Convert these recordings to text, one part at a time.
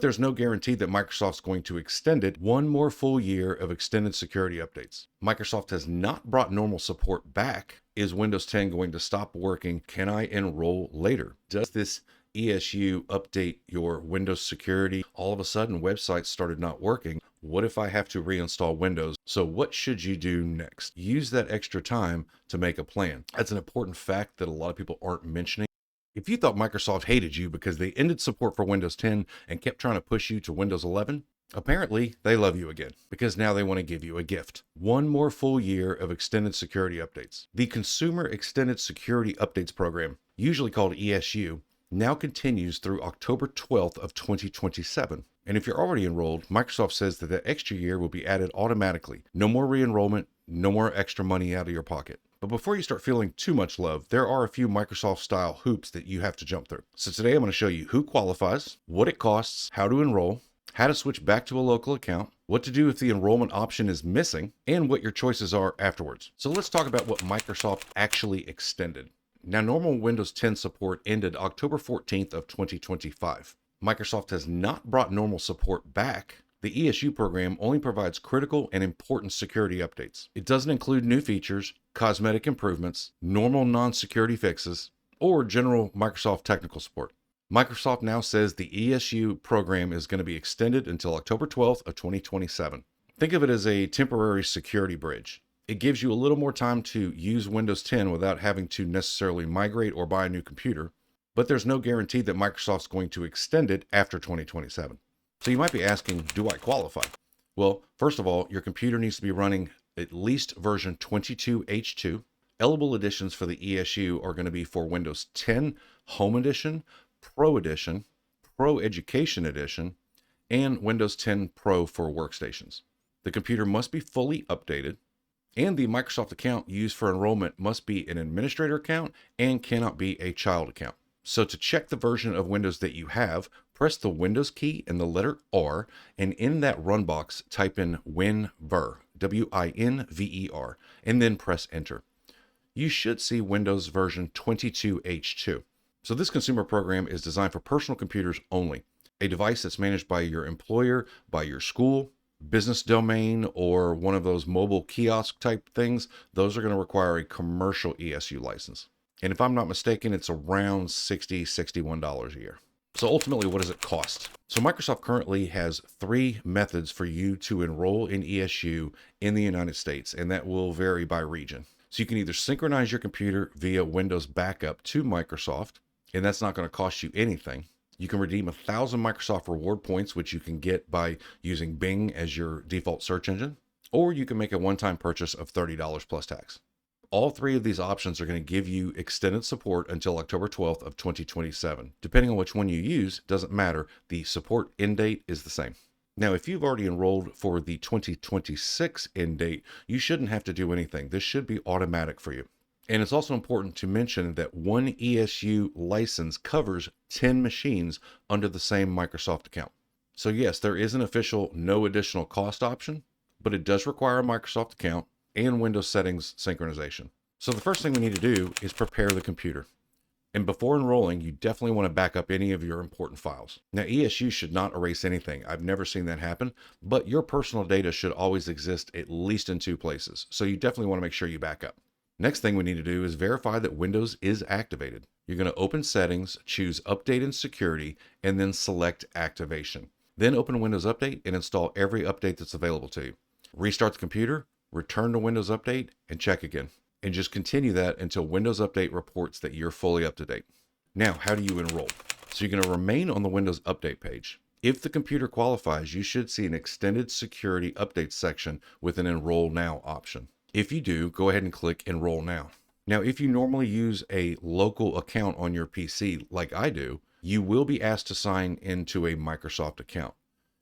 There's no guarantee that Microsoft's going to extend it one more full year of extended security updates. Microsoft has not brought normal support back. Is Windows 10 going to stop working? Can I enroll later? Does this ESU update your Windows security? All of a sudden, websites started not working. What if I have to reinstall Windows? So what should you do next? Use that extra time to make a plan. That's an important fact that a lot of people aren't mentioning. If you thought Microsoft hated you because they ended support for Windows 10 and kept trying to push you to Windows 11, apparently they love you again because now they want to give you a gift. One more full year of extended security updates. The Consumer Extended Security Updates Program, usually called ESU, now continues through October 12th of 2027. And if you're already enrolled, Microsoft says that that extra year will be added automatically. No more re-enrollment, no more extra money out of your pocket. But before you start feeling too much love, there are a few Microsoft-style hoops that you have to jump through. So today I'm going to show you who qualifies, what it costs, how to enroll, how to switch back to a local account, what to do if the enrollment option is missing, and what your choices are afterwards. So let's talk about what Microsoft actually extended. Now, normal Windows 10 support ended October 14th of 2025. Microsoft has not brought normal support back. The ESU program only provides critical and important security updates. It doesn't include new features, cosmetic improvements, normal non-security fixes, or general Microsoft technical support. Microsoft now says the ESU program is going to be extended until October 12th of 2027. Think of it as a temporary security bridge. It gives you a little more time to use Windows 10 without having to necessarily migrate or buy a new computer, but there's no guarantee that Microsoft's going to extend it after 2027. So you might be asking, do I qualify? Well, first of all, your computer needs to be running at least version 22H2. Eligible editions for the ESU are going to be for Windows 10 Home Edition, Pro Edition, Pro Education Edition, and Windows 10 Pro for workstations. The computer must be fully updated, and the Microsoft account used for enrollment must be an administrator account and cannot be a child account. So to check the version of Windows that you have, press the Windows key and the letter R, and in that run box, type in WinVer, W-I-N-V-E-R, and then press Enter. You should see Windows version 22H2. So this consumer program is designed for personal computers only, a device that's managed by your employer, by your school, business domain, or one of those mobile kiosk type things. Those are going to require a commercial ESU license. And if I'm not mistaken, it's around $60, $61 a year. So ultimately, what does it cost? So Microsoft currently has 3 methods for you to enroll in ESU in the United States, and that will vary by region. So you can either synchronize your computer via Windows backup to Microsoft, and that's not going to cost you anything. You can redeem 1,000 Microsoft reward points, which you can get by using Bing as your default search engine, or you can make a one-time purchase of $30 plus tax. All 3 of these options are going to give you extended support until October 12th of 2027. Depending on which one you use, doesn't matter. The support end date is the same. Now, if you've already enrolled for the 2026 end date, you shouldn't have to do anything. This should be automatic for you. And it's also important to mention that one ESU license covers 10 machines under the same Microsoft account. So yes, there is an official no additional cost option, but it does require a Microsoft account and Windows settings synchronization. So the first thing we need to do is prepare the computer. And before enrolling, you definitely want to back up any of your important files. Now, ESU should not erase anything. I've never seen that happen, but your personal data should always exist at least in 2 places. So you definitely want to make sure you back up. Next thing we need to do is verify that Windows is activated. You're going to open Settings, choose Update and Security, and then select Activation. Then open Windows Update and install every update that's available to you. Restart the computer, return to Windows Update, and check again. And just continue that until Windows Update reports that you're fully up to date. Now, how do you enroll? So you're going to remain on the Windows Update page. If the computer qualifies, you should see an Extended Security Updates section with an Enroll Now option. If you do, go ahead and click Enroll Now. Now, if you normally use a local account on your PC like I do, you will be asked to sign into a Microsoft account.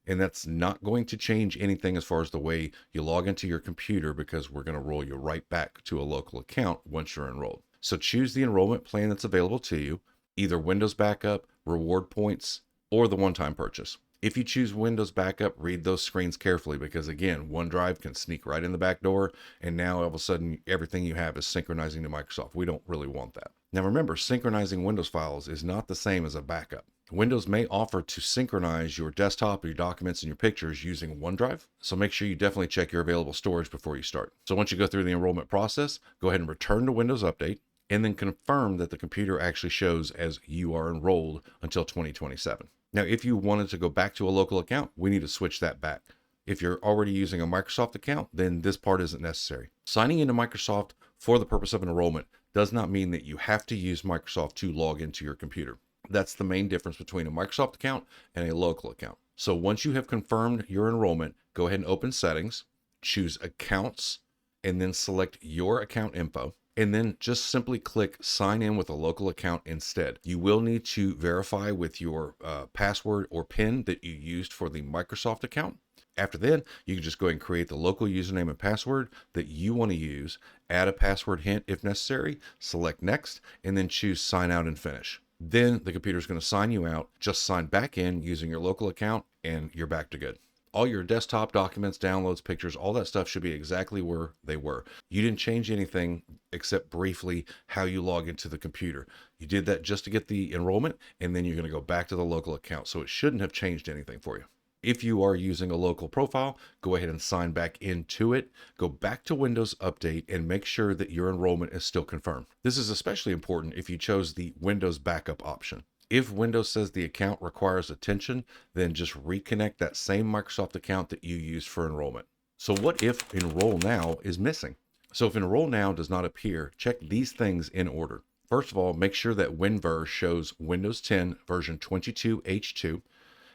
And that's not going to change anything as far as the way you log into your computer, because we're going to roll you right back to a local account once you're enrolled. So choose the enrollment plan that's available to you, either Windows Backup, Reward Points, or the one-time purchase. If you choose Windows Backup, read those screens carefully, because again, OneDrive can sneak right in the back door, and now all of a sudden everything you have is synchronizing to Microsoft. We don't really want that. Now remember, synchronizing Windows files is not the same as a backup. Windows may offer to synchronize your desktop, your documents, and your pictures using OneDrive. So make sure you definitely check your available storage before you start. So once you go through the enrollment process, go ahead and return to Windows Update and then confirm that the computer actually shows as you are enrolled until 2027. Now, if you wanted to go back to a local account, we need to switch that back. If you're already using a Microsoft account, then this part isn't necessary. Signing into Microsoft for the purpose of enrollment does not mean that you have to use Microsoft to log into your computer. That's the main difference between a Microsoft account and a local account. So once you have confirmed your enrollment, go ahead and open Settings, choose Accounts, and then select your account info. And then just simply click Sign in with a local account instead. You will need to verify with your password or PIN that you used for the Microsoft account. After then, you can just go ahead and create the local username and password that you want to use, add a password hint if necessary, select Next, and then choose Sign Out and Finish. Then the computer is going to sign you out. Just sign back in using your local account and you're back to good. All your desktop documents, downloads, pictures, all that stuff should be exactly where they were. You didn't change anything except briefly how you log into the computer. You did that just to get the enrollment, and then you're going to go back to the local account. So it shouldn't have changed anything for you. If you are using a local profile, go ahead and sign back into it. Go back to Windows Update and make sure that your enrollment is still confirmed. This is especially important if you chose the Windows Backup option. If Windows says the account requires attention, then just reconnect that same Microsoft account that you used for enrollment. So what if Enroll Now is missing? So if Enroll Now does not appear, check these things in order. First of all, make sure that WinVer shows Windows 10 version 22H2.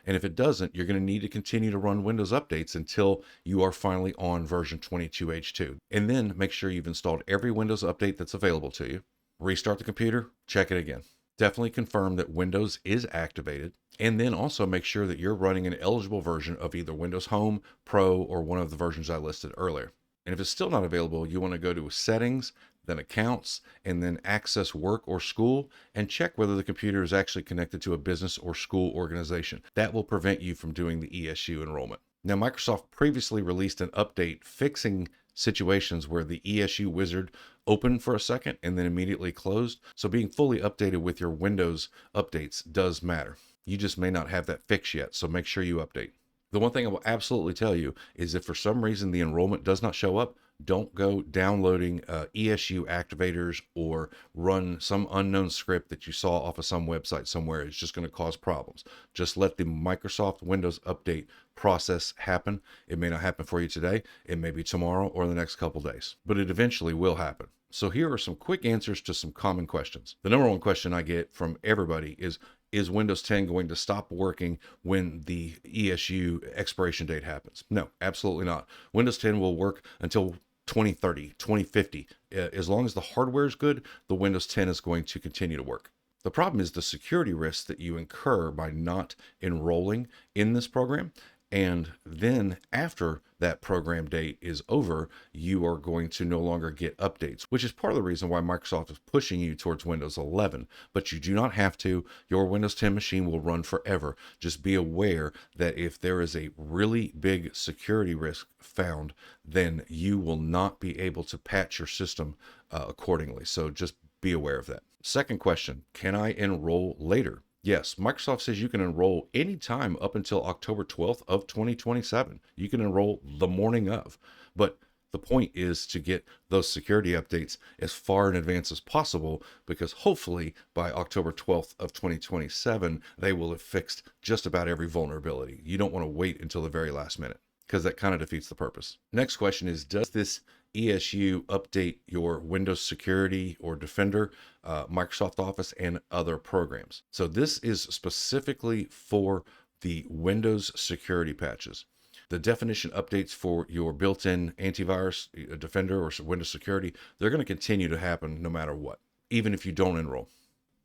And if it doesn't, you're going to need to continue to run Windows updates until you are finally on version 22H2. And then make sure you've installed every Windows update that's available to you. Restart the computer, check it again. Definitely confirm that Windows is activated. And then also make sure that you're running an eligible version of either Windows Home, Pro, or one of the versions I listed earlier. And if it's still not available, you want to go to Settings, then Accounts, and then Access Work or School, and check whether the computer is actually connected to a business or school organization. That will prevent you from doing the ESU enrollment. Now, Microsoft previously released an update fixing situations where the ESU wizard opened for a second and then immediately closed. So being fully updated with your Windows updates does matter. You just may not have that fix yet, so make sure you update. The one thing I will absolutely tell you is if for some reason the enrollment does not show up, don't go downloading ESU activators or run some unknown script that you saw off of some website somewhere. It's just going to cause problems. Just let the Microsoft Windows update process happen. It may not happen for you today. It may be tomorrow or the next couple days, but it eventually will happen. So here are some quick answers to some common questions. The number one question I get from everybody is Windows 10 going to stop working when the ESU expiration date happens? No, absolutely not. Windows 10 will work until 2030, 2050. As long as the hardware is good, the Windows 10 is going to continue to work. The problem is the security risks that you incur by not enrolling in this program. And then after that program date is over, you are going to no longer get updates, which is part of the reason why Microsoft is pushing you towards Windows 11. But you do not have to. Your Windows 10 machine will run forever. Just be aware that if there is a really big security risk found, then you will not be able to patch your system accordingly. So just be aware of that. Second question, can I enroll later? Yes, Microsoft says you can enroll anytime up until October 12th of 2027. You can enroll the morning of, but the point is to get those security updates as far in advance as possible, because hopefully by October 12th of 2027, they will have fixed just about every vulnerability. You don't want to wait until the very last minute, because that kind of defeats the purpose. Next question is, does this ESU update your Windows Security or Defender, Microsoft Office, and other programs? So this is specifically for the Windows security patches. The definition updates for your built-in antivirus, Defender, or Windows Security, they're going to continue to happen no matter what, even if you don't enroll.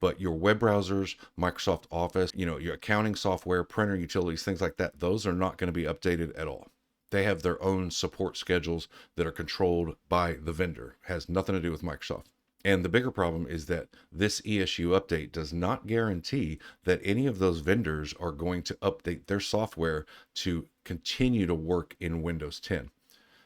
But your web browsers, Microsoft Office, your accounting software, printer, utilities, things like that, those are not going to be updated at all. They have their own support schedules that are controlled by the vendor. It has nothing to do with Microsoft. And the bigger problem is that this ESU update does not guarantee that any of those vendors are going to update their software to continue to work in Windows 10.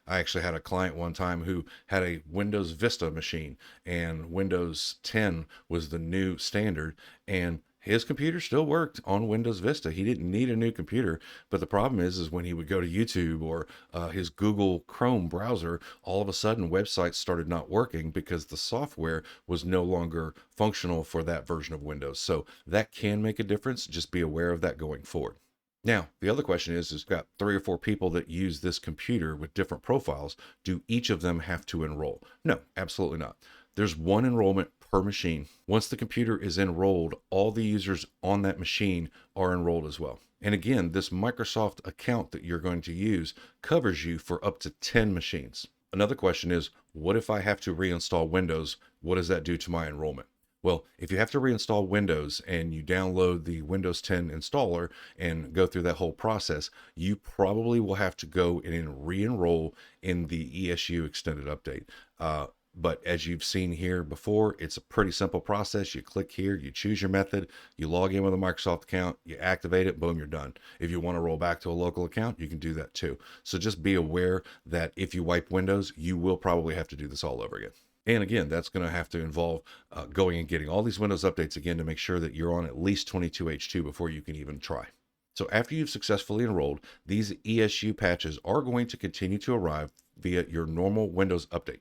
I actually had a client one time who had a Windows Vista machine, and Windows 10 was the new standard, and His computer still worked on Windows Vista. He didn't need a new computer, but the problem is when he would go to YouTube or his Google Chrome browser, all of a sudden websites started not working because the software was no longer functional for that version of Windows. So that can make a difference. Just be aware of that going forward. Now, the other question is got 3 or 4 people that use this computer with different profiles. Do each of them have to enroll? No, absolutely not. There's one enrollment per machine. Once the computer is enrolled, all the users on that machine are enrolled as well. And again, this Microsoft account that you're going to use covers you for up to 10 machines. Another question is, what if I have to reinstall Windows? What does that do to my enrollment? Well, if you have to reinstall Windows and you download the Windows 10 installer and go through that whole process, you probably will have to go in and re-enroll in the ESU extended update. But as you've seen here before, it's a pretty simple process. You click here, you choose your method, you log in with a Microsoft account, you activate it, boom, you're done. If you want to roll back to a local account, you can do that too. So just be aware that if you wipe Windows, you will probably have to do this all over again. And again, that's going to have to involve going and getting all these Windows updates again to make sure that you're on at least 22H2 before you can even try. So after you've successfully enrolled, these ESU patches are going to continue to arrive via your normal Windows update.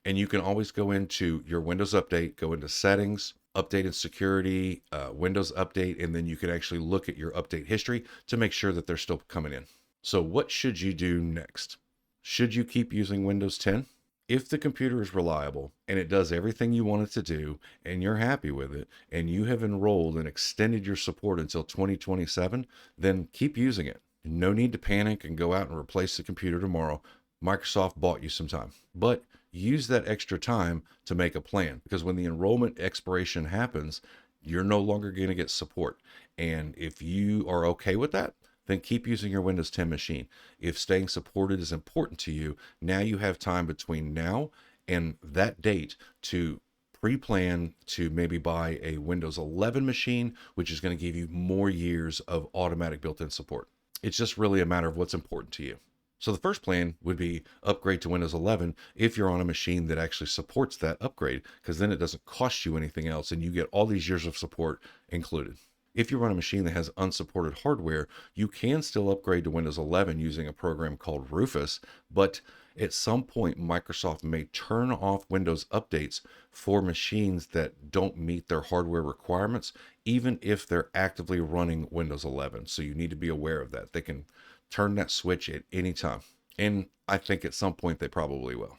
And you can always go into your Windows update, go into settings, updated security, Windows update, and then you can actually look at your update history to make sure that they're still coming in. So what should you do next? Should you keep using Windows 10? If the computer is reliable and it does everything you want it to do and you're happy with it and you have enrolled and extended your support until 2027, then keep using it. No need to panic and go out and replace the computer tomorrow. Microsoft bought you some time, but use that extra time to make a plan, because when the enrollment expiration happens, you're no longer going to get support. And if you are okay with that, then keep using your Windows 10 machine. If staying supported is important to you, now you have time between now and that date to pre-plan to maybe buy a Windows 11 machine, which is going to give you more years of automatic built-in support. It's just really a matter of what's important to you. So the first plan would be upgrade to Windows 11 if you're on a machine that actually supports that upgrade, because then it doesn't cost you anything else and you get all these years of support included. If you run a machine that has unsupported hardware, you can still upgrade to Windows 11 using a program called Rufus, but at some point, Microsoft may turn off Windows updates for machines that don't meet their hardware requirements, even if they're actively running Windows 11. So you need to be aware of that. They can turn that switch at any time. And I think at some point they probably will.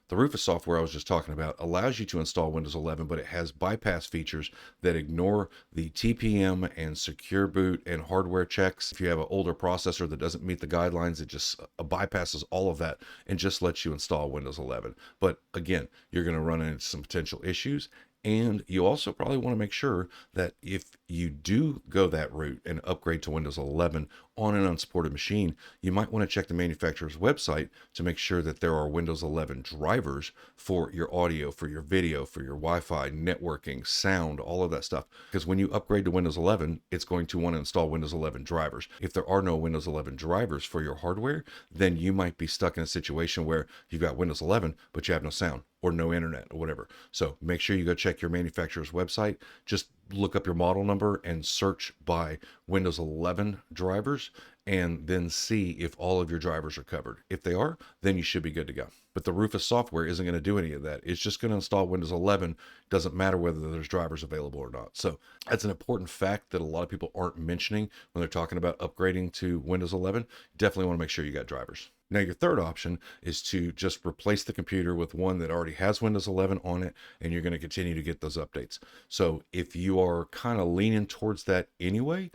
The Rufus software I was just talking about allows you to install Windows 11, but it has bypass features that ignore the TPM and secure boot and hardware checks. If you have an older processor that doesn't meet the guidelines, it just bypasses all of that and just lets you install Windows 11. But again, you're going to run into some potential issues. And you also probably want to make sure that if you do go that route and upgrade to Windows 11 on an unsupported machine, you might want to check the manufacturer's website to make sure that there are Windows 11 drivers for your audio, for your video, for your Wi-Fi, networking, sound, all of that stuff. Because when you upgrade to Windows 11, it's going to want to install Windows 11 drivers. If there are no Windows 11 drivers for your hardware, then you might be stuck in a situation where you've got Windows 11, but you have no sound or no internet or whatever. So make sure you go check your manufacturer's website. Just look up your model number and search by Windows 11 drivers and then see if all of your drivers are covered. If they are, then you should be good to go. But the Rufus software isn't going to do any of that. It's just going to install Windows 11. Doesn't matter whether there's drivers available or not. So that's an important fact that a lot of people aren't mentioning when they're talking about upgrading to Windows 11. Definitely want to make sure you got drivers. Now, your third option is to just replace the computer with one that already has Windows 11 on it, and you're going to continue to get those updates. So if you are kind of leaning towards that anyway,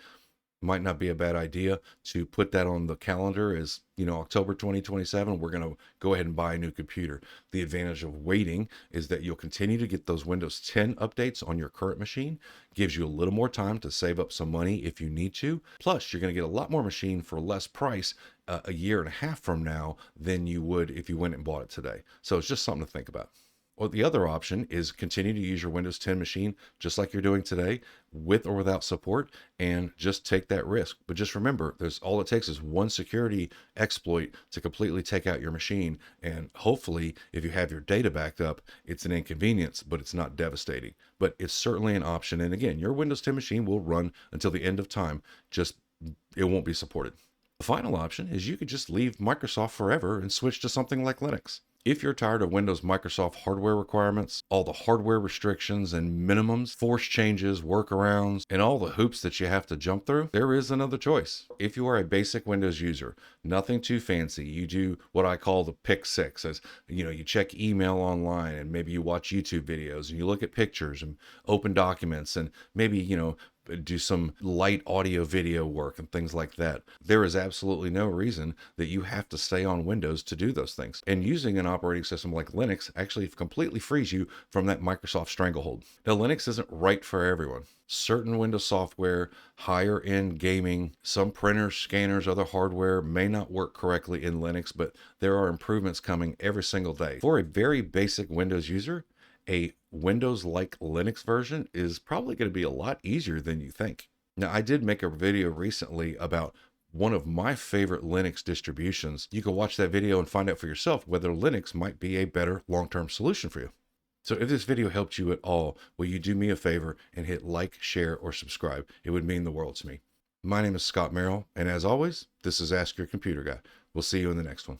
might not be a bad idea to put that on the calendar as, October 2027, we're going to go ahead and buy a new computer. The advantage of waiting is that you'll continue to get those Windows 10 updates on your current machine. Gives you a little more time to save up some money if you need to. Plus, you're going to get a lot more machine for less price a year and a half from now than you would if you went and bought it today. So it's just something to think about. Or the other option is continue to use your Windows 10 machine just like you're doing today, with or without support, and just take that risk. But just remember, there's all it takes is one security exploit to completely take out your machine. And hopefully, if you have your data backed up, it's an inconvenience, but it's not devastating. But it's certainly an option. And again, your Windows 10 machine will run until the end of time, just it won't be supported. The final option is you could just leave Microsoft forever and switch to something like Linux. If you're tired of Windows Microsoft hardware requirements, all the hardware restrictions and minimums, force changes, workarounds, and all the hoops that you have to jump through, there is another choice. If you are a basic Windows user, nothing too fancy, you do what I call the pick six, as you check email online, and maybe you watch YouTube videos and you look at pictures and open documents, and maybe do some light audio video work and things like that. There is absolutely no reason that you have to stay on Windows to do those things. And using an operating system like Linux actually completely frees you from that Microsoft stranglehold. Now, Linux isn't right for everyone. Certain Windows software, higher end gaming, some printers, scanners, other hardware may not work correctly in Linux, but there are improvements coming every single day. For a very basic Windows user, a Windows-like Linux version is probably going to be a lot easier than you think. Now, I did make a video recently about one of my favorite Linux distributions. You can watch that video and find out for yourself whether Linux might be a better long-term solution for you. So if this video helped you at all, will you do me a favor and hit like, share, or subscribe? It would mean the world to me. My name is Scott Merrill, and as always, this is Ask Your Computer Guy. We'll see you in the next one.